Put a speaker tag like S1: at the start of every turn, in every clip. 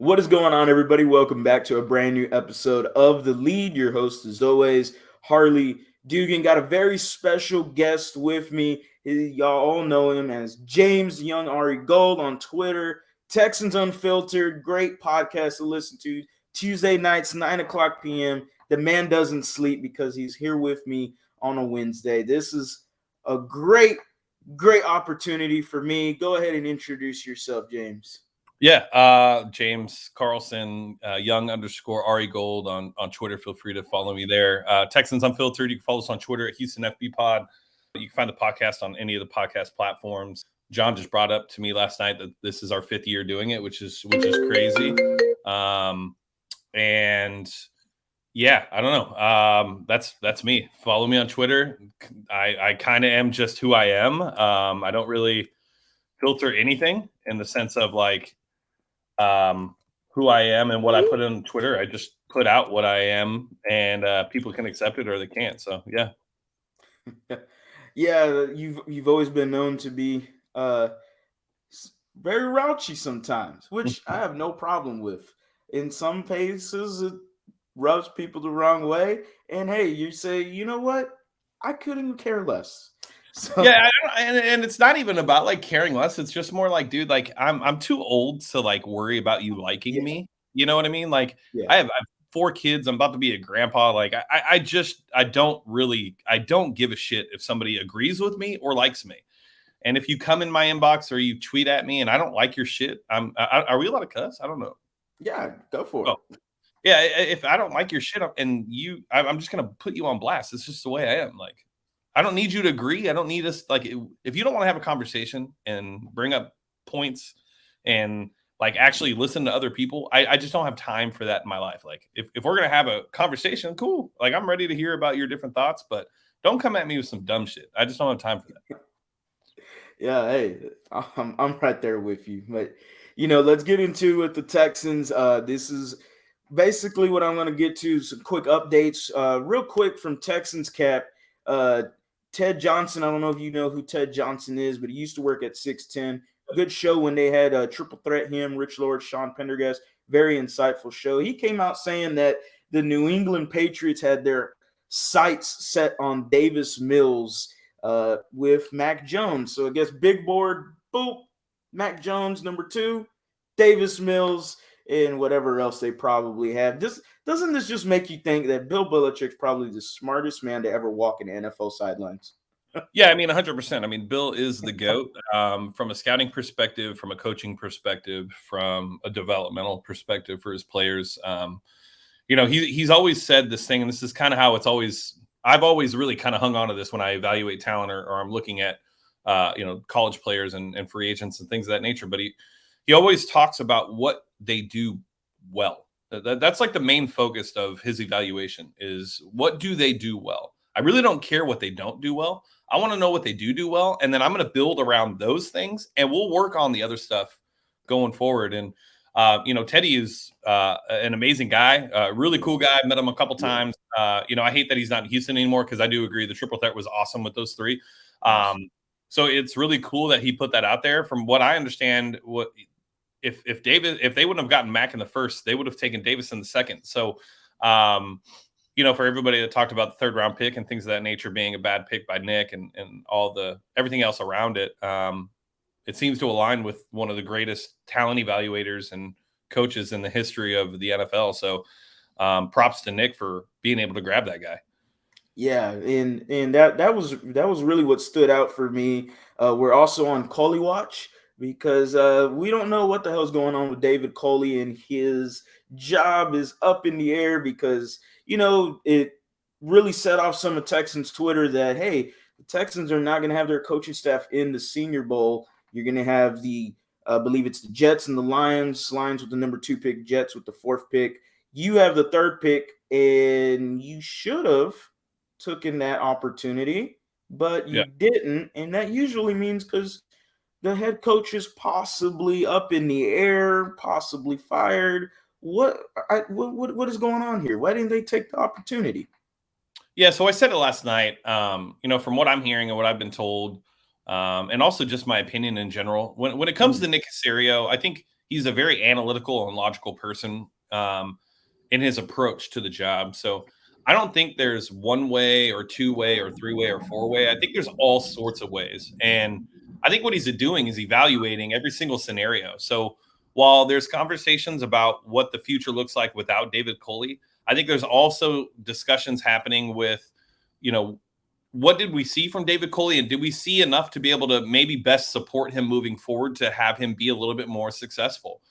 S1: What is going on, everybody? Welcome back to a brand new episode of The Lead. Your host, as always, Harley Dugan. Got a very special guest with me. Y'all all know him as James Young Ari Gold on Twitter. Texans Unfiltered, great podcast to listen to. Tuesday nights, 9 o'clock p.m. The man doesn't sleep because he's here with me on a Wednesday. This is a great opportunity for me. Go ahead and introduce yourself, James.
S2: Yeah, James Carlson, Young _ Ari Gold on Twitter. Feel free to follow me there. Texans Unfiltered. You can follow us on Twitter at Houston FB Pod. You can find the podcast on any of the podcast platforms. John just brought up to me last night that this is our 5th year doing it, which is crazy. And yeah, I don't know. That's me. Follow me on Twitter. I kind of am just who I am. I don't really filter anything in the sense of like who I am and what I put on Twitter. I just put out what I am, and people can accept it or they can't. So yeah.
S1: Yeah, you've always been known to be very raunchy sometimes, which I have no problem with. In some cases, it rubs people the wrong way, and hey, you say, you know what? I couldn't care less.
S2: So. Yeah, and it's not even about like caring less. It's just more like, dude, like I'm too old to like worry about you liking me. You know what I mean? Like I have 4 kids. I'm about to be a grandpa. Like I don't give a shit if somebody agrees with me or likes me. And if you come in my inbox or you tweet at me and I don't like your shit, are we allowed to cuss? I don't know.
S1: Yeah, go for it.
S2: Yeah, if I don't like your shit and I'm just gonna put you on blast. It's just the way I am. Like. I don't need you to agree. I don't need us like if you don't want to have a conversation and bring up points and like actually listen to other people, I just don't have time for that in my life. Like if we're gonna have a conversation, cool. Like I'm ready to hear about your different thoughts, but don't come at me with some dumb shit. I just don't have time for that.
S1: Yeah, hey, I'm right there with you. But let's get into it. The Texans. This is basically what I'm going to get to. Some quick updates, real quick from Texans Cap. Ted Johnson, I don't know if you know who Ted Johnson is, but he used to work at 610. Good show when they had a triple threat, him, Rich Lord, Sean Pendergast. Very insightful show. He came out saying that the New England Patriots had their sights set on Davis Mills with Mac Jones. So I guess big board, boop, Mac Jones, number 2, Davis Mills, and whatever else they probably have. Doesn't this just make you think that Bill Belichick's probably the smartest man to ever walk in NFL sidelines?
S2: Yeah, I mean, 100%. I mean, Bill is the GOAT from a scouting perspective, from a coaching perspective, from a developmental perspective for his players. He's always said this thing, and this is kind of how I've always really kind of hung on to this when I evaluate talent or I'm looking at, college players and free agents and things of that nature. But he always talks about what they do well. That's like the main focus of his evaluation is what do they do well? I really don't care what they don't do well. I want to know what they do well. And then I'm going to build around those things and we'll work on the other stuff going forward. And, Teddy is an amazing guy, really cool guy. I met him a couple times. I hate that he's not in Houston anymore because I do agree the triple threat was awesome with those 3. So it's really cool that he put that out there. From what I understand, if they wouldn't have gotten Mac in the first, they would have taken Davis in the second. So, for everybody that talked about the 3rd round pick and things of that nature being a bad pick by Nick and everything else around it, it seems to align with one of the greatest talent evaluators and coaches in the history of the NFL. So, props to Nick for being able to grab that guy.
S1: Yeah, and that was really what stood out for me. We're also on Culley watch because we don't know what the hell's going on with David Culley, and his job is up in the air because, it really set off some of Texans Twitter that, hey, the Texans are not going to have their coaching staff in the Senior Bowl. You're going to have I believe it's the Jets and the Lions with the number 2 pick, Jets with the 4th pick. You have the 3rd pick, and you should have taken that opportunity, but you didn't, and that usually means because the head coach is possibly up in the air, possibly fired. What is going on here? Why didn't they take the opportunity?
S2: Yeah, so I said it last night. From what I'm hearing and what I've been told, and also just my opinion in general, when it comes to Nick Caserio, I think he's a very analytical and logical person in his approach to the job. So I don't think there's one way or two way or three way or four way. I think there's all sorts of ways. And I think what he's doing is evaluating every single scenario. So while there's conversations about what the future looks like without David Culley, I think there's also discussions happening with, what did we see from David Culley, and did we see enough to be able to maybe best support him moving forward to have him be a little bit more successful?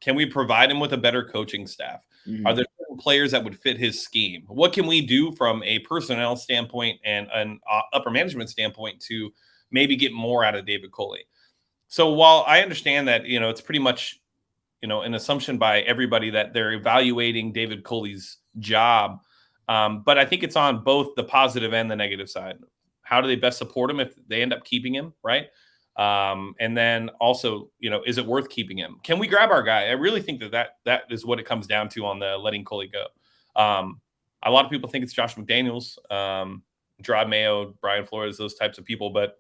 S2: Can we provide him with a better coaching staff? Are there players that would fit his scheme? What can we do from a personnel standpoint and an upper management standpoint to maybe get more out of David Culley? So while I understand that, it's pretty much, an assumption by everybody that they're evaluating David Culley's job, but I think it's on both the positive and the negative side. How do they best support him if they end up keeping him, right? And then also, is it worth keeping him? Can we grab our guy? I really think that is what it comes down to on the letting Culley go. A lot of people think it's Josh McDaniels, Gerard Mayo, Brian Flores, those types of people. But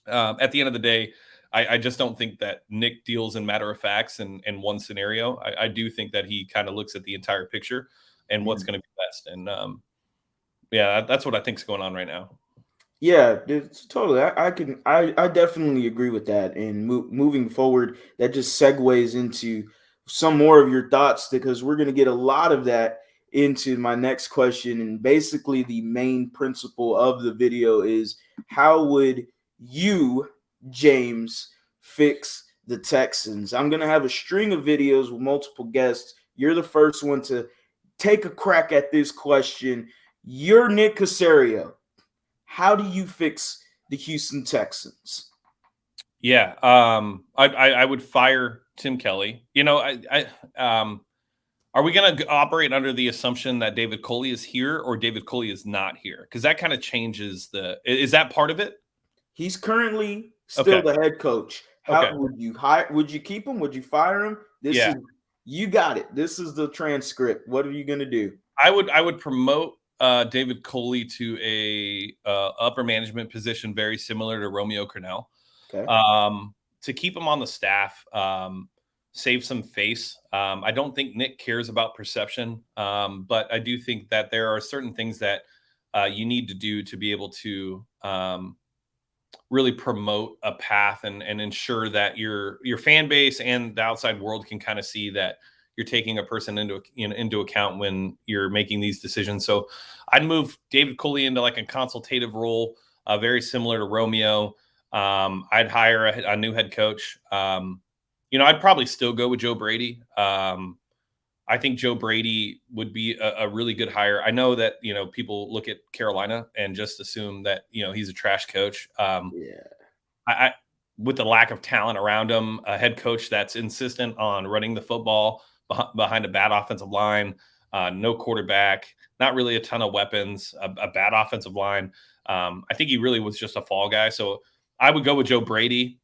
S2: at the end of the day, I just don't think that Nick deals in matter of facts in one scenario. I do think that he kind of looks at the entire picture and what's going to be best. And that's what I think is going on right now.
S1: Yeah, it's totally. I definitely agree with that. And moving forward, that just segues into some more of your thoughts, because we're going to get a lot of that into my next question. And basically, the main principle of the video is, how would you, James, fix the Texans? I'm going to have a string of videos with multiple guests. You're the first one to take a crack at this question. You're Nick Caserio. How do you fix the Houston Texans?
S2: Yeah, I would fire Tim Kelly. Are we going to operate under the assumption that David Culley is here or David Culley is not here? Because that kind of changes is that part of it?
S1: He's currently still the head coach. How would you hire? Would you keep him? Would you fire him? You got it. This is the transcript. What are you going to do?
S2: I would promote David Culley to a upper management position very similar to Romeo Crennel.
S1: Okay.
S2: To keep him on the staff, save some face. I don't think Nick cares about perception, but I do think that there are certain things that you need to do to be able to really promote a path and ensure that your fan base and the outside world can kind of see that you're taking a person into account when you're making these decisions. So I'd move David Culley into like a consultative role, very similar to Romeo. I'd hire a new head coach. I'd probably still go with Joe Brady. I think Joe Brady would be a really good hire. I know that, people look at Carolina and just assume that, he's a trash coach. I with the lack of talent around him, a head coach that's insistent on running the football behind a bad offensive line, no quarterback, not really a ton of weapons, a bad offensive line. I think he really was just a fall guy. So I would go with Joe Brady.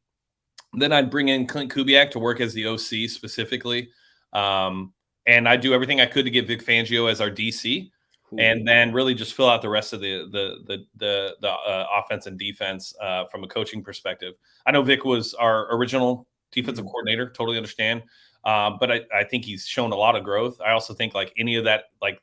S2: Then I'd bring in Clint Kubiak to work as the OC specifically. And I'd do everything I could to get Vic Fangio as our DC, and then really just fill out the rest of the offense and defense from a coaching perspective. I know Vic was our original defensive coordinator, totally understand. But I think he's shown a lot of growth. I also think like any of that, like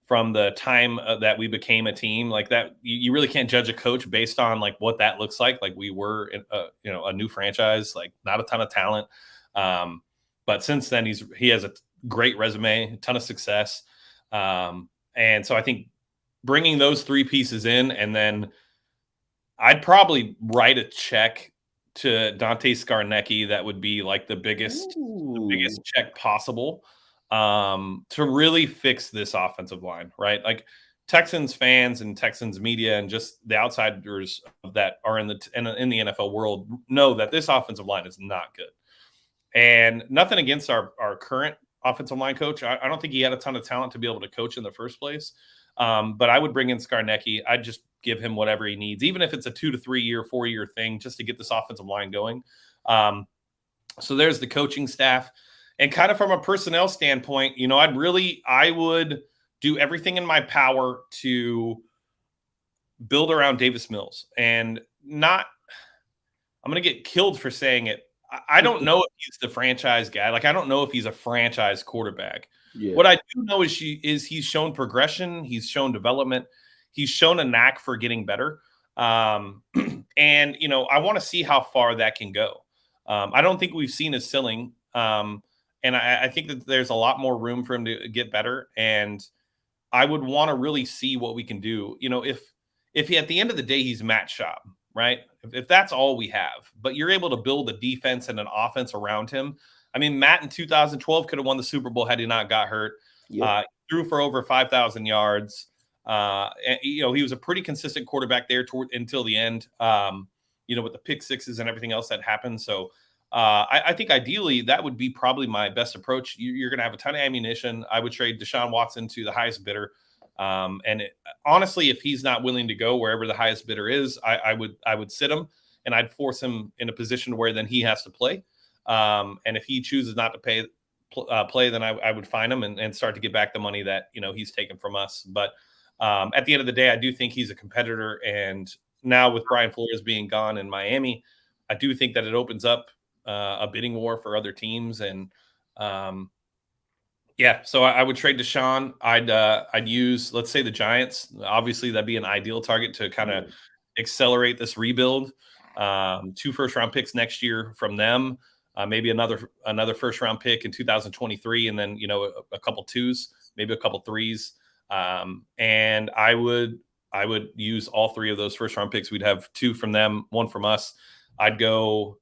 S2: from the time that we became a team like that, you really can't judge a coach based on like what that looks like. Like we were, a new franchise, like not a ton of talent. But since then he has a great resume, a ton of success. And so I think bringing those three pieces in, and then I'd probably write a check to Dante Scarnecchia that would be like the biggest check possible to really fix this offensive line, right? Like Texans fans and Texans media and just the outsiders that are in the NFL world know that this offensive line is not good. And nothing against our current offensive line coach. I don't think he had a ton of talent to be able to coach in the first place. But I would bring in Scarnecchia. I'd just give him whatever he needs, even if it's a 2 to 3 year, 4 year thing, just to get this offensive line going. So there's the coaching staff. And kind of from a personnel standpoint, I would do everything in my power to build around Davis Mills. And I'm going to get killed for saying it. I don't know if he's the franchise guy. Like, I don't know if he's a franchise quarterback.
S1: Yeah.
S2: What I do know is he's shown progression. He's shown development. He's shown a knack for getting better. And, I want to see how far that can go. I don't think we've seen his ceiling. And I think that there's a lot more room for him to get better. And I would want to really see what we can do. If he, at the end of the day, he's Matt Schaub, right? If that's all we have, but you're able to build a defense and an offense around him. I mean, Matt in 2012 could have won the Super Bowl had he not got hurt.
S1: Yep.
S2: Threw for over 5,000 yards. And, he was a pretty consistent quarterback there until the end, with the pick sixes and everything else that happened. So I think ideally that would be probably my best approach. You're going to have a ton of ammunition. I would trade Deshaun Watson to the highest bidder. Honestly, if he's not willing to go wherever the highest bidder is, I would sit him and I'd force him in a position where then he has to play. And if he chooses not to play, then I would fine him and start to get back the money that, he's taken from us. But at the end of the day, I do think he's a competitor. And now with Brian Flores being gone in Miami, I do think that it opens up a bidding war for other teams. And so I would trade Deshaun. I'd use, let's say, the Giants. Obviously, that'd be an ideal target to kind of accelerate this rebuild. 2 first-round picks next year from them. Maybe another first-round pick in 2023, and then a couple 2s, maybe a couple 3s. And I would use all 3 of those first-round picks. We'd have 2 from them, 1 from us. I'd go.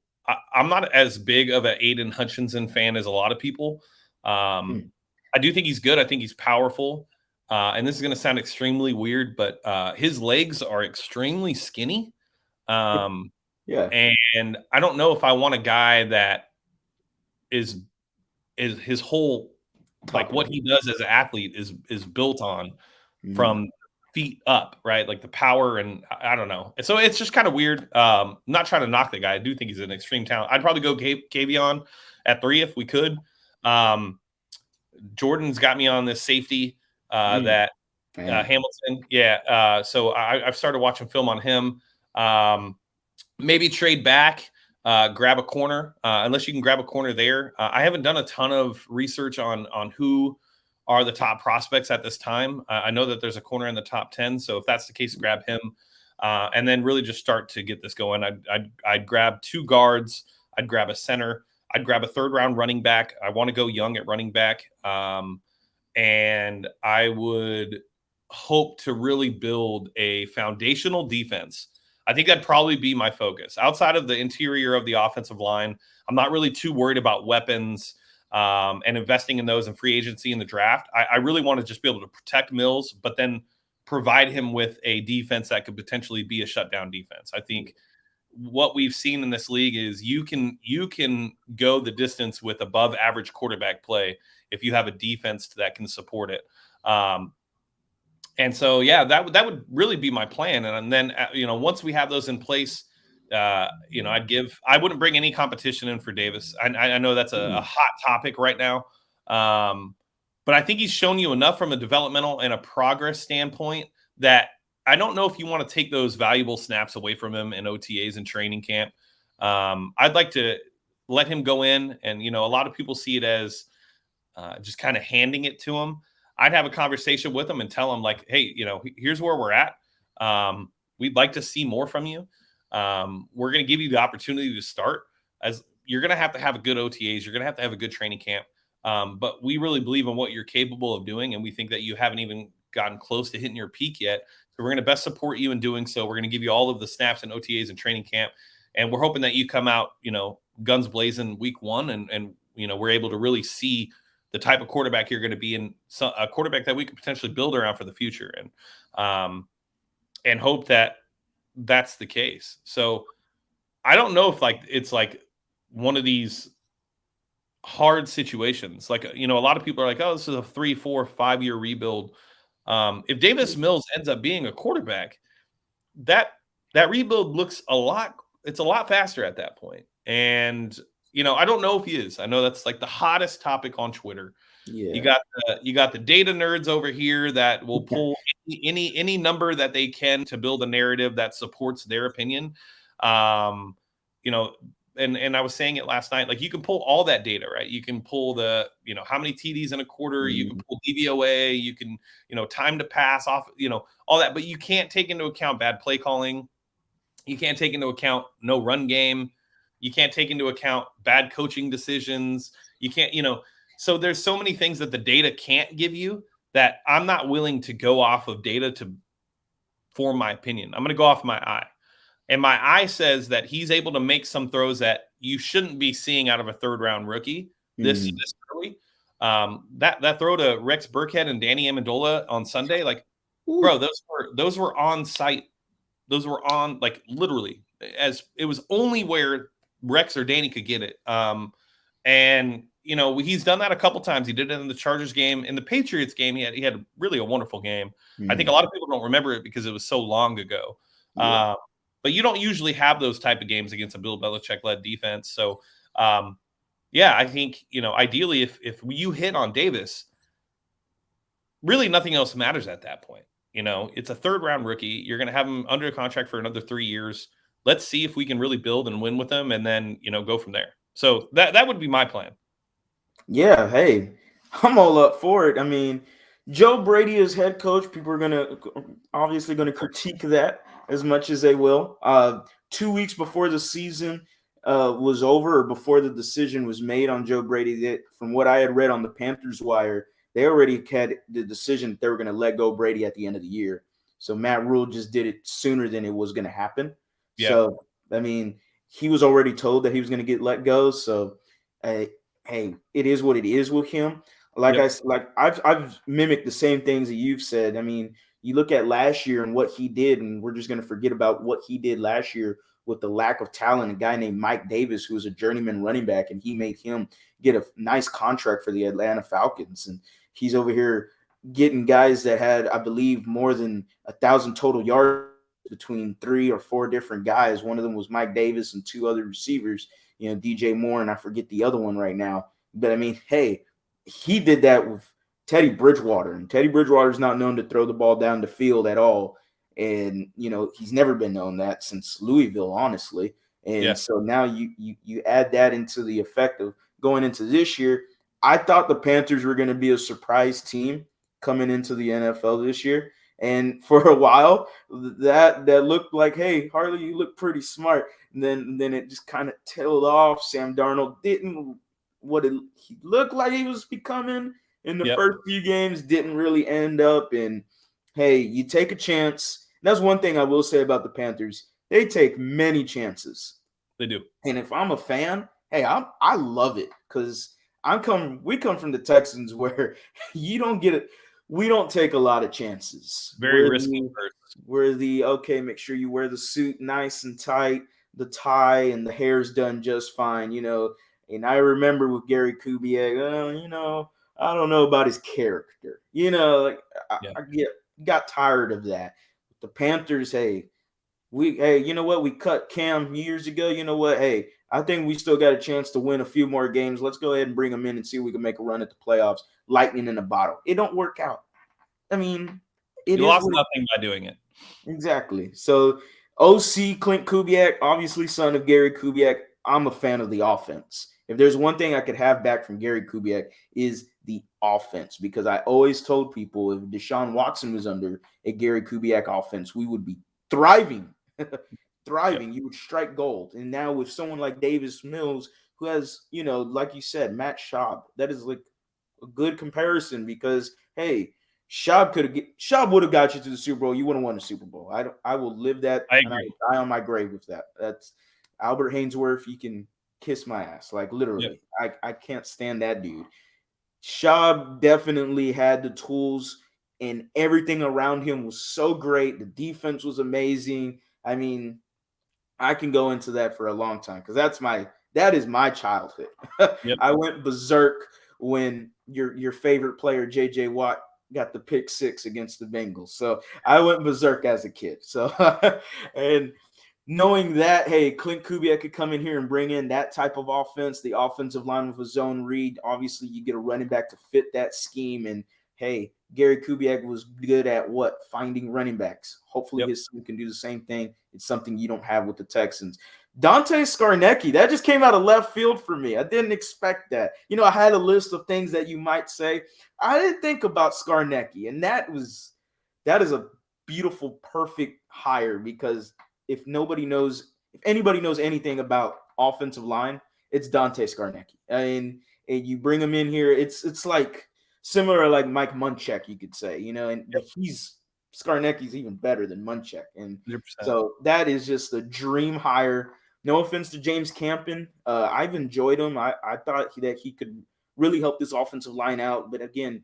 S2: I'm not as big of an Aiden Hutchinson fan as a lot of people. I do think he's good. I think he's powerful. And this is going to sound extremely weird, but his legs are extremely skinny. And I don't know if I want a guy that is his whole, like what he does as an athlete is built on from feet up, right? Like the power, and I don't know. So it's just kind of weird. Not trying to knock the guy. I do think he's an extreme talent. I'd probably go Kavion at 3 if we could. Jordan's got me on this safety that Hamilton. Yeah. So I've started watching film on him. Maybe trade back, grab a corner, unless you can grab a corner there. I haven't done a ton of research on who are the top prospects at this time. I know that there's a corner in the top 10. So if that's the case, grab him. And then really just start to get this going. I'd grab 2 guards. I'd grab a center. I'd grab a 3rd-round running back. I want to go young at running back. And I would hope to really build a foundational defense. I think that'd probably be my focus. Outside of the interior of the offensive line, I'm not really too worried about weapons and investing in those in free agency in the draft. I really want to just be able to protect Mills, but then provide him with a defense that could potentially be a shutdown defense. I think what we've seen in this league is you can go the distance with above average quarterback play if you have a defense that can support it. And so, that would really be my plan. And then, once we have those in place, I wouldn't bring any competition in for Davis. I know that's a hot topic right now. But I think he's shown you enough from a developmental and a progress standpoint that I don't know if you want to take those valuable snaps away from him in OTAs and training camp. I'd like to let him go in, and, a lot of people see it as just kind of handing it to him. I'd have a conversation with him and tell him, like, hey, here's where we're at. We'd like to see more from you. We're going to give you the opportunity to start, as you're going to have a good OTAs. You're going to have a good training camp. But we really believe in what you're capable of doing. And we think that you haven't even gotten close to hitting your peak yet. So we're going to best support you in doing so. We're going to give you all of the snaps and OTAs and training camp. And we're hoping that you come out, guns blazing week 1. And we're able to really see the type of quarterback you're going to be, in a quarterback that we could potentially build around for the future, and hope that that's the case. So I don't know if it's one of these hard situations. Like, a lot of people are like, oh, this is a 3, 4, 5 year rebuild. If Davis Mills ends up being a quarterback, that rebuild looks a lot faster at that point. And, I don't know if he is. I know that's like the hottest topic on Twitter. Yeah. You got the data nerds over here that will pull any number that they can to build a narrative that supports their opinion. and I was saying it last night, like you can pull all that data, right? You can pull the, how many TDs in a quarter, you can pull DVOA, you can, time to pass off, all that, but you can't take into account bad play calling. You can't take into account no run game. You can't take into account bad coaching decisions. You can't, so there's so many things that the data can't give you that I'm not willing to go off of data to form my opinion. I'm going to go off my eye. And my eye says that he's able to make some throws that you shouldn't be seeing out of a third-round rookie this early. That throw to Rex Burkhead and Danny Amendola on Sunday, like, bro, those were on site. Those were on, like, literally, as it was only where Rex or Danny could get it. And he's done that a couple times. He did it in the Chargers game. In the Patriots game, he had really a wonderful game. I think a lot of people don't remember it because it was so long ago. Yeah. But you don't usually have those type of games against a Bill Belichick-led defense. So, I think, ideally, if you hit on Davis, really nothing else matters at that point. It's a third-round rookie. You're going to have him under contract for another 3 years. Let's see if we can really build and win with him and then, go from there. So that would be my plan.
S1: Yeah, hey, I'm all up for it. I mean, Joe Brady as head coach, people are obviously going to critique that as much as they will. 2 weeks before the season was over, or before the decision was made on Joe Brady, from what I had read on the Panthers wire, they already had the decision that they were going to let go Brady at the end of the year. So Matt Rule just did it sooner than it was going to happen. Yeah. So, I mean, he was already told that he was going to get let go. So, hey, it is what it is with him. I've mimicked the same things that you've said. I mean, you look at last year and what he did, and we're just going to forget about what he did last year with the lack of talent. A guy named Mike Davis, who was a journeyman running back, and he made him get a nice contract for the Atlanta Falcons. And he's over here getting guys that had, I believe, more than 1,000 total yards between 3 or 4 different guys. One of them was Mike Davis and 2 other receivers, DJ Moore, and I forget the other one right now. But, I mean, hey, he did that with Teddy Bridgewater, and Teddy Bridgewater is not known to throw the ball down the field at all. And, he's never been known that since Louisville, honestly. And so now you add that into the effect of going into this year. I thought the Panthers were going to be a surprise team coming into the NFL this year. And for a while, that looked like, hey, Harley, you look pretty smart. And then it just kind of tailed off. Sam Darnold didn't what he looked like he was becoming in the first few games, didn't really end up. And, hey, you take a chance. That's one thing I will say about the Panthers. They take many chances.
S2: They do.
S1: And if I'm a fan, hey, I love it because we come from the Texans where you don't get it. We don't take a lot of chances.
S2: Very risky.
S1: We're okay, make sure you wear the suit nice and tight, the tie, and the hair's done just fine, And I remember with Gary Kubiak, I don't know about his character. I got tired of that. The Panthers, you know what? We cut Cam years ago. You know what? Hey, I think we still got a chance to win a few more games. Let's go ahead and bring them in and see if we can make a run at the playoffs. Lightning in a bottle. It don't work out. I mean,
S2: you lost nothing by doing it.
S1: Exactly. So, OC Clint Kubiak, obviously son of Gary Kubiak, I'm a fan of the offense. If there's one thing I could have back from Gary Kubiak is the offense, because I always told people if Deshaun Watson was under a Gary Kubiak offense, we would be thriving. You would strike gold. And now with someone like Davis Mills, who has, like you said, Matt Schaub, that is like a good comparison because, hey, Schaub would have got you to the Super Bowl. You wouldn't won the Super Bowl. I will live that.
S2: I agree.
S1: And I will die on my grave with that. That's Albert Haynesworth. You can kiss my ass. Like literally. Yep. I can't stand that dude. Schaub definitely had the tools and everything around him was so great. The defense was amazing. I mean, I can go into that for a long time because that is my childhood. Yep. I went berserk when your favorite player, JJ Watt, got the pick 6 against the Bengals. So I went berserk as a kid. So and knowing that, hey, Clint Kubiak could come in here and bring in that type of offense, the offensive line with a zone read. Obviously, you get a running back to fit that scheme. And, hey, Gary Kubiak was good at what? Finding running backs. Hopefully
S2: Yep.
S1: his son can do the same thing. It's something you don't have with the Texans. Dante Scarnecchia, that just came out of left field for me. I didn't expect that. I had a list of things that you might say. I didn't think about Scarnecchia, and that is a beautiful, perfect hire, because if anybody knows anything about offensive line, it's Dante Scarnecchia. And you bring him in here, it's like similar like Mike Munchak, you could say, but Scarnecchia's even better than Munchak. And
S2: 100%.
S1: so that is just a dream hire. No offense to James Campen. I've enjoyed him. I thought that he could really help this offensive line out. But again,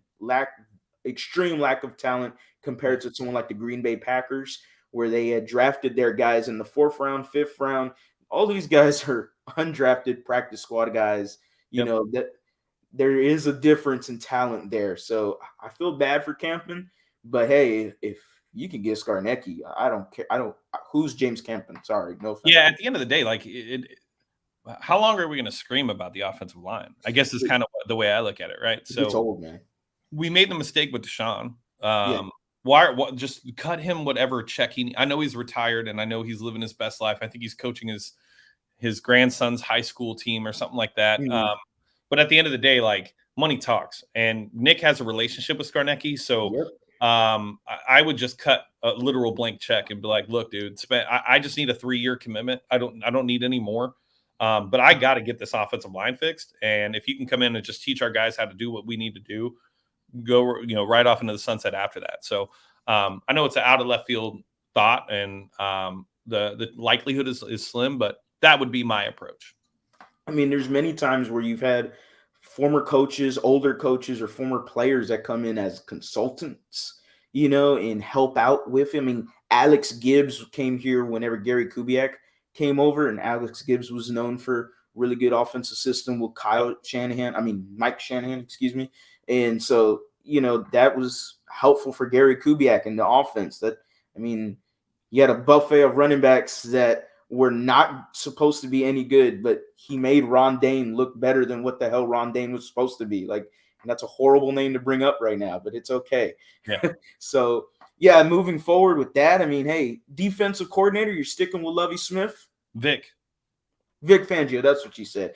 S1: extreme lack of talent compared to someone like the Green Bay Packers, where they had drafted their guys in the 4th round, 5th round. All these guys are undrafted practice squad guys. That there is a difference in talent there. So I feel bad for Campen. But hey, if you can get Scarnecchia, I don't care. Who's James Campen? Sorry, no offense.
S2: Yeah, at the end of the day, like how long are we going to scream about the offensive line? I guess is kind of the way I look at it, right? So
S1: it's old, man.
S2: We made the mistake with Deshaun.
S1: Yeah.
S2: Why just cut him whatever check he. I know he's retired, and I know he's living his best life. I think he's coaching his grandson's high school team or something like that.
S1: Mm-hmm.
S2: But at the end of the day, like, money talks, and Nick has a relationship with Scarnecchia, so.
S1: Yep.
S2: I would just cut a literal blank check and be like, look, dude, I just need a 3-year commitment. I don't need any more. But I got to get this offensive line fixed. And if you can come in and just teach our guys how to do what we need to do, go, right off into the sunset after that. So I know it's an out of left field thought, and the likelihood is slim, but that would be my approach.
S1: I mean, there's many times where you've had former coaches, older coaches, or former players that come in as consultants, and help out with him. I mean, Alex Gibbs came here whenever Gary Kubiak came over, and Alex Gibbs was known for really good offensive system with Mike Shanahan, excuse me. And so, that was helpful for Gary Kubiak in the offense. You had a buffet of running backs that were not supposed to be any good, but he made Ron Dane look better than what the hell Ron Dane was supposed to be. Like, and that's a horrible name to bring up right now, but it's okay.
S2: Yeah.
S1: So, yeah, moving forward with that, I mean, hey, defensive coordinator, you're sticking with Lovie Smith?
S2: Vic
S1: Fangio, that's what you said.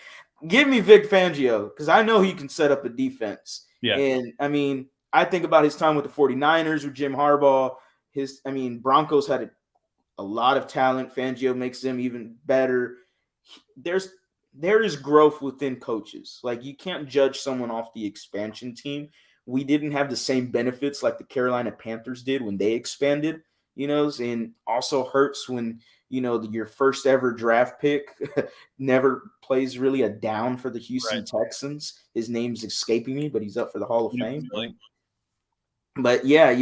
S1: Give me Vic Fangio, because I know he can set up a defense.
S2: Yeah.
S1: And, I mean, I think about his time with the 49ers with Jim Harbaugh. Broncos had a lot of talent. Fangio makes them even better. There is growth within coaches. Like, you can't judge someone off the expansion team. We didn't have the same benefits like the Carolina Panthers did when they expanded, and also hurts when, your first ever draft pick never plays really a down for the Houston Texans. His name's escaping me, but he's up for the Hall of Fame.
S2: Really?
S1: But yeah,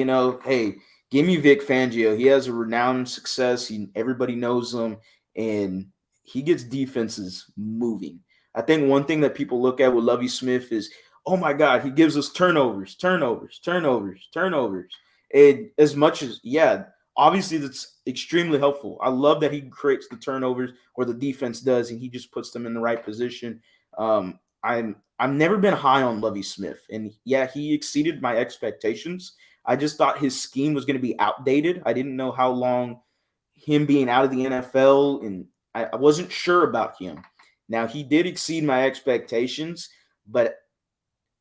S1: hey, give me Vic Fangio. He has a renowned success. Everybody knows him, and he gets defenses moving. I think one thing that people look at with Lovie Smith is, oh my God, he gives us turnovers. And as much as, obviously that's extremely helpful. I love that he creates the turnovers, or the defense does, and he just puts them in the right position. I've never been high on Lovie Smith, and he exceeded my expectations. I just thought his scheme was going to be outdated. I didn't know how long him being out of the NFL, and I wasn't sure about him. Now, he did exceed my expectations, but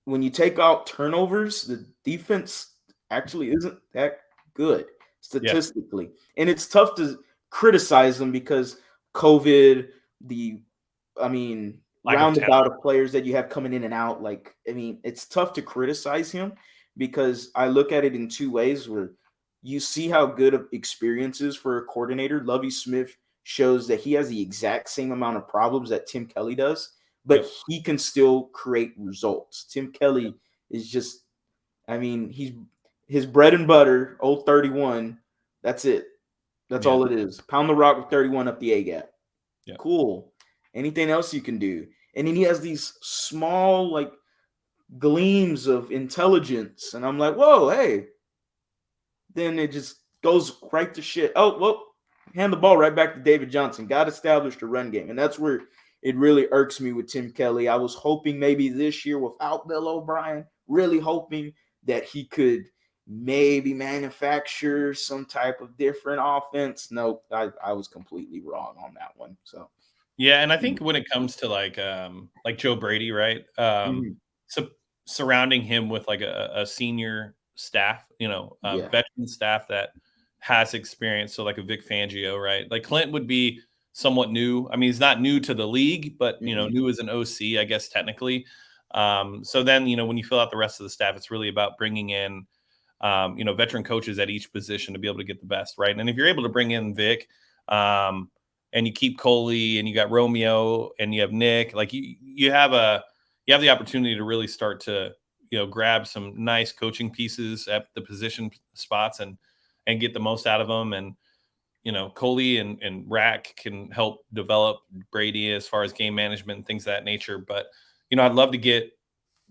S1: when you take out turnovers, the defense actually isn't that good statistically. Yeah. And it's tough to criticize them because COVID, roundabout of players that you have coming in and out. It's tough to criticize him, because I look at it in two ways, where you see how good of experience is for a coordinator. Lovie Smith shows that he has the exact same amount of problems that Tim Kelly does, but he can still create results. Tim Kelly is just, he's his bread and butter, old 31. That's it. That's all it is. Pound the rock with 31 up the A-gap. Yeah. Cool. Anything else you can do? And then he has these small, gleams of intelligence. And I'm like, whoa, hey. Then it just goes right to shit. Oh, well, hand the ball right back to David Johnson. Got established a run game. And that's where it really irks me with Tim Kelly. I was hoping maybe this year without Bill O'Brien, really hoping that he could maybe manufacture some type of different offense. Nope, I was completely wrong on that one. So
S2: Yeah, and I think when it comes to like Joe Brady, right?
S1: mhm.
S2: So surrounding him with like a senior staff,
S1: Yeah.
S2: veteran staff that has experience. So like a Vic Fangio, right? Like Clint would be somewhat new. I mean, he's not new to the league, but
S1: Mhm.
S2: new as an OC, I guess technically. So then when you fill out the rest of the staff, it's really about bringing in veteran coaches at each position to be able to get the best, right? And if you're able to bring in Vic, and you keep Culley and you got Romeo and you have Nick, like you have the opportunity to really start to grab some nice coaching pieces at the position spots and get the most out of them. And Culley and Rack can help develop Brady as far as game management and things of that nature. But I'd love to get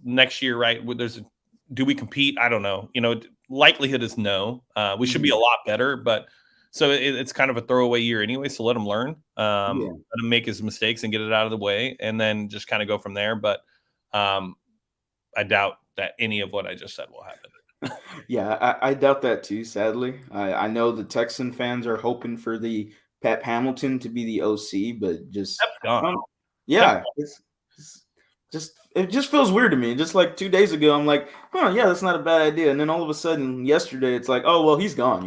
S2: next year, right? Do we compete? I don't know. Likelihood is no. We should be a
S1: Mhm.
S2: lot better, but so it's kind of a throwaway year anyway. So let him learn,
S1: Yeah.
S2: let him make his mistakes and get it out of the way, and then just kind of go from there. But I doubt that any of what I just said will happen.
S1: Yeah, I doubt that too, sadly. I know the Texan fans are hoping for the Pep Hamilton to be the OC, but just
S2: Pep's gone.
S1: um,
S2: Pep,
S1: yeah, it's just it just feels weird to me. Just like 2 days ago, I'm like, yeah, that's not a bad idea. And then all of a sudden yesterday it's like, oh well, he's gone.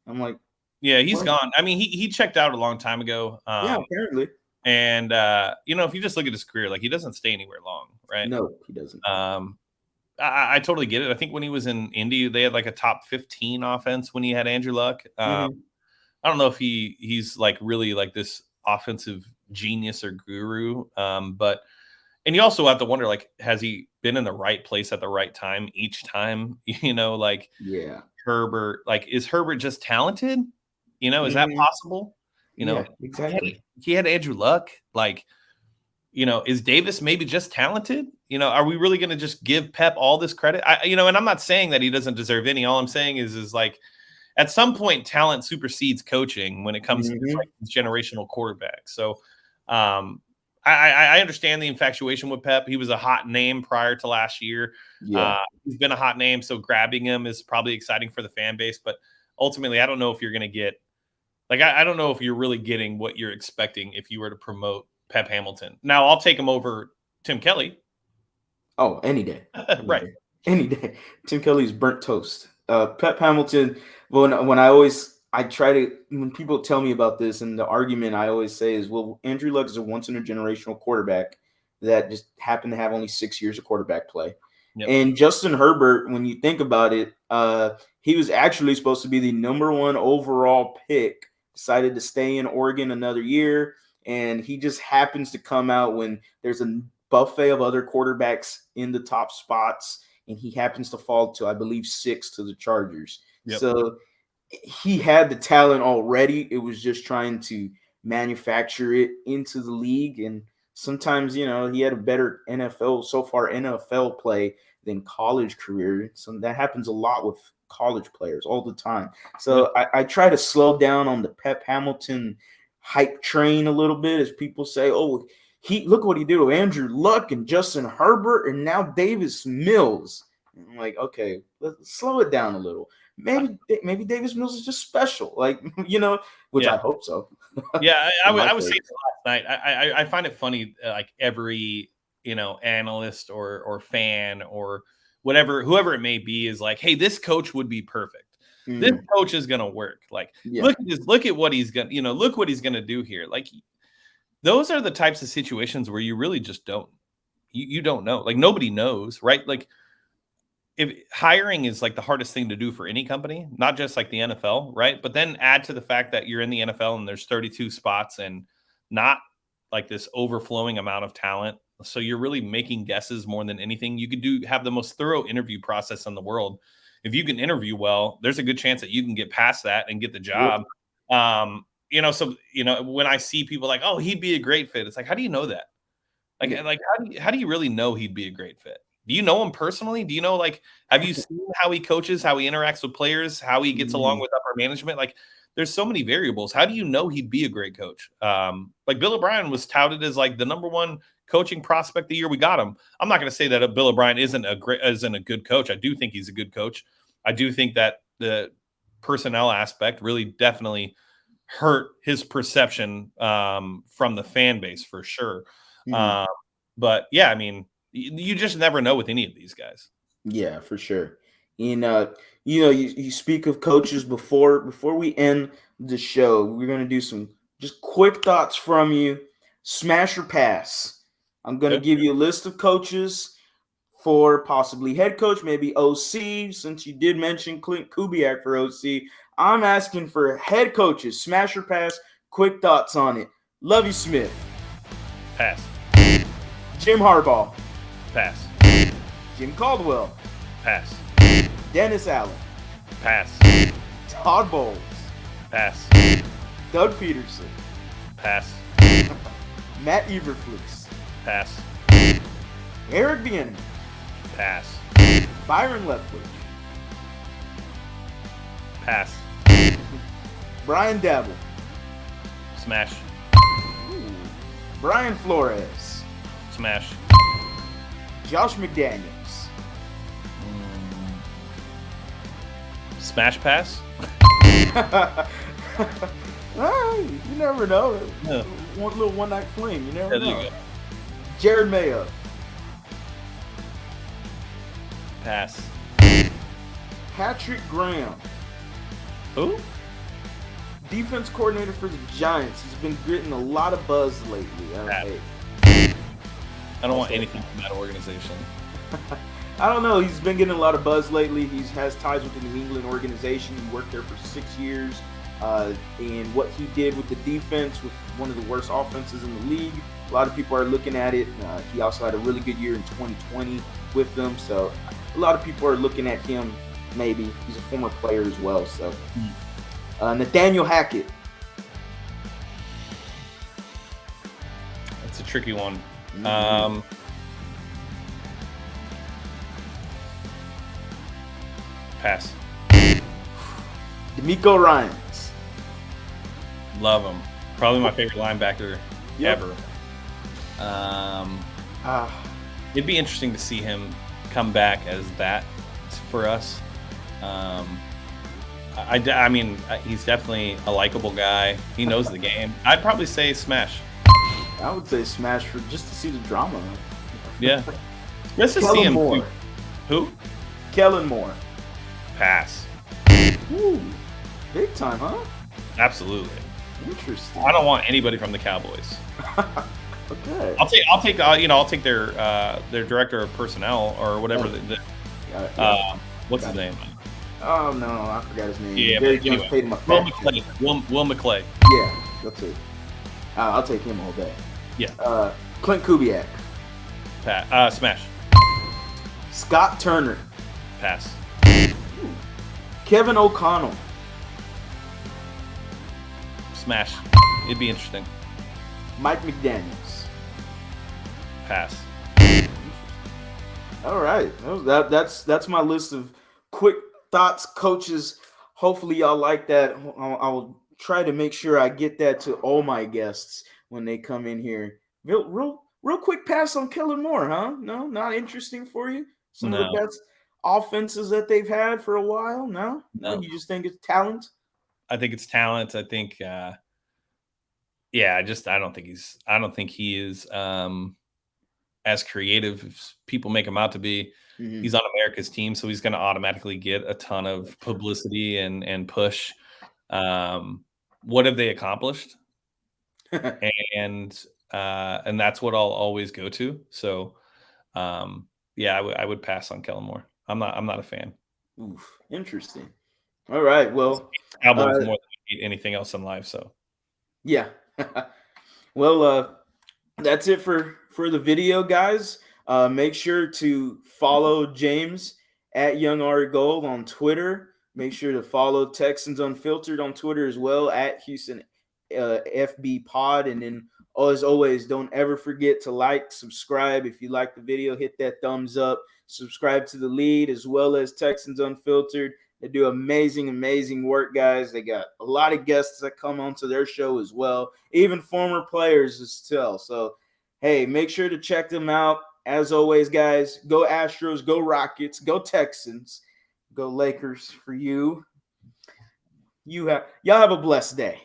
S1: I'm like,
S2: yeah, he's
S1: what?
S2: gone. I mean, he checked out a long time ago.
S1: Yeah, apparently.
S2: And if you just look at his career, like he doesn't stay anywhere long, right?
S1: No, he doesn't.
S2: I totally get it. I think when he was in Indy, they had like a top 15 offense when he had Andrew Luck.
S1: Hmm.
S2: I don't know if he's like really like this offensive genius or guru, but and you also have to wonder, like, has he been in the right place at the right time each time? Like
S1: Yeah.
S2: Herbert, like, is Herbert just talented? Is that
S1: Hmm.
S2: possible?
S1: Yeah,
S2: He had,
S1: exactly.
S2: he had Andrew Luck. Like, is Davis maybe just talented? Are we really going to just give Pep all this credit? And I'm not saying that he doesn't deserve any. All I'm saying is like, at some point, talent supersedes coaching when it comes to
S1: Hmm.
S2: like these generational quarterbacks. So, I understand the infatuation with Pep. He was a hot name prior to last year.
S1: Yeah.
S2: He's been a hot name, so grabbing him is probably exciting for the fan base. But ultimately, I don't know if you're going to get like I don't know if you're really getting what you're expecting if you were to promote Pep Hamilton. Now, I'll take him over Tim Kelly.
S1: Oh, any day. Any
S2: Right.
S1: day. Any day. Tim Kelly's burnt toast. Pep Hamilton, when I try to, when people tell me about this, and the argument I always say is, well, Andrew Luck is a once in a generational quarterback that just happened to have only 6 years of quarterback play.
S2: Yep.
S1: And Justin Herbert, when you think about it, he was actually supposed to be the number one overall pick, decided to stay in Oregon another year. And he just happens to come out when there's a buffet of other quarterbacks in the top spots, and he happens to fall to, I believe, 6 to the Chargers.
S2: Yep.
S1: So he had the talent already. It was just trying to manufacture it into the league. And sometimes, he had a better NFL play than college career. So that happens a lot with college players all the time.
S2: Yep.
S1: So I try to slow down on the Pep Hamilton hype train a little bit as people say, oh, he look what he did with Andrew Luck and Justin Herbert and now Davis Mills. And I'm like, okay, let's slow it down a little. Maybe Davis Mills is just special, like which
S2: Yeah.
S1: I hope so.
S2: Yeah,
S1: For my
S2: I was saying
S1: sake.
S2: last night. I find it funny, like every analyst or fan or whoever it may be is like, hey, this coach would be perfect. This
S1: Mhm.
S2: coach is gonna work. Like,
S1: Yeah.
S2: look at what he's gonna look what he's gonna do here. Like, those are the types of situations where you really just don't you don't know. Like, nobody knows, right? Like, if hiring is like the hardest thing to do for any company, not just like the NFL, right? But then add to the fact that you're in the NFL and there's 32 spots and not like this overflowing amount of talent. So you're really making guesses more than anything. You could have the most thorough interview process in the world. If you can interview well, there's a good chance that you can get past that and get the
S1: Yep.
S2: job. So when I see people like, oh, he'd be a great fit, it's like, how do you know that? Like,
S1: Yeah.
S2: how do you really know he'd be a great fit? Do you know him personally? Do you know, like, have you seen how he coaches, how he interacts with players, how he gets along
S1: Mhm.
S2: with upper management? Like, there's so many variables. How do you know he'd be a great coach? Like Bill O'Brien was touted as like the number one coaching prospect of the year. We got him. I'm not going to say that Bill O'Brien isn't a good coach. I do think he's a good coach. I do think that the personnel aspect really definitely hurt his perception from the fan base for sure. But yeah, I mean, you just never know with any of these guys.
S1: Yeah, for sure. And you speak of coaches before we end the show. We're gonna do some just quick thoughts from you. Smash or pass. I'm gonna give you a list of coaches for possibly head coach, maybe OC. Since you did mention Clint Kubiak for OC, I'm asking for head coaches. Smash or pass. Quick thoughts on it. Lovie Smith.
S2: Pass.
S1: Jim Harbaugh.
S2: Pass.
S1: Jim Caldwell.
S2: Pass.
S1: Dennis Allen.
S2: Pass.
S1: Todd Bowles.
S2: Pass.
S1: Doug Peterson.
S2: Pass.
S1: Matt Eberflus.
S2: Pass.
S1: Eric Bieniemy.
S2: Pass.
S1: Byron Leftwich.
S2: Pass.
S1: Brian Dabble.
S2: Smash.
S1: Ooh. Brian Flores.
S2: Smash.
S1: Josh McDaniels.
S2: Smash pass.
S1: You never know.
S2: Yeah.
S1: One little one-night fling. You never know.
S2: You go.
S1: Jared Mayo.
S2: Pass.
S1: Patrick Graham.
S2: Who?
S1: Defense coordinator for the Giants. He's been getting a lot of buzz lately.
S2: I don't want anything from that organization.
S1: I don't know. He's been getting a lot of buzz lately. He has ties with the New England organization. He worked there for 6 years. And what he did with the defense, with one of the worst offenses in the league, a lot of people are looking at it. He also had a really good year in 2020 with them. So a lot of people are looking at him. Maybe he's a former player as well. So Nathaniel Hackett.
S2: That's a tricky one. Pass.
S1: DeMeco Ryans.
S2: Love him. Probably my favorite linebacker ever. It'd be interesting to see him come back as that for us. I mean, he's definitely a likable guy. He knows the game. I'd probably say smash.
S1: I would say smash for just to see the drama.
S2: Yeah. Let's just see him.
S1: Moore.
S2: Who?
S1: Kellen Moore.
S2: Pass.
S1: Ooh, big time, huh?
S2: Absolutely.
S1: Interesting.
S2: I don't want anybody from the Cowboys.
S1: Okay.
S2: I'll take their director of personnel or whatever. What's his name?
S1: Oh no, I forgot his name.
S2: Yeah,
S1: Jerry
S2: but
S1: Jones
S2: anyway.
S1: paid him a
S2: Will
S1: fat
S2: McClay. Will McClay.
S1: Yeah, that's it. I'll take him all day.
S2: Yeah.
S1: Clint Kubiak.
S2: Smash.
S1: Scott Turner.
S2: Pass.
S1: Ooh. Kevin O'Connell.
S2: Smash. It'd be interesting.
S1: Mike McDaniels.
S2: Pass.
S1: All right, that's my list of quick thoughts, coaches. Hopefully y'all like that. I'll try to make sure I get that to all my guests when they come in here. Real quick pass on Kellen Moore, huh? No, not interesting for you? Some of the best offenses that they've had for a while? No? You just think it's talent?
S2: I think it's talent. I think I don't think he is as creative as people make him out to be. Mm-hmm. He's on America's team, so he's going to automatically get a ton of publicity and push. What have they accomplished? and that's what I'll always go to. So, I would pass on Kellen Moore. I'm not a fan.
S1: Oof, interesting. All right, well,
S2: Cowboys more than anything else in life. So,
S1: yeah. Well, that's it for the video, guys. Make sure to follow James at YoungAriGold on Twitter. Make sure to follow Texans Unfiltered on Twitter as well, at Houston FB Pod. And then, as always, don't ever forget to like, subscribe. If you like the video, hit that thumbs up. Subscribe to TheLead as well as Texans Unfiltered. They do amazing work, guys. They got a lot of guests that come onto their show as well, even former players as well. So hey, make sure to check them out. As always, guys, go Astros, go Rockets, go Texans, go Lakers for you. Y'all have a blessed day.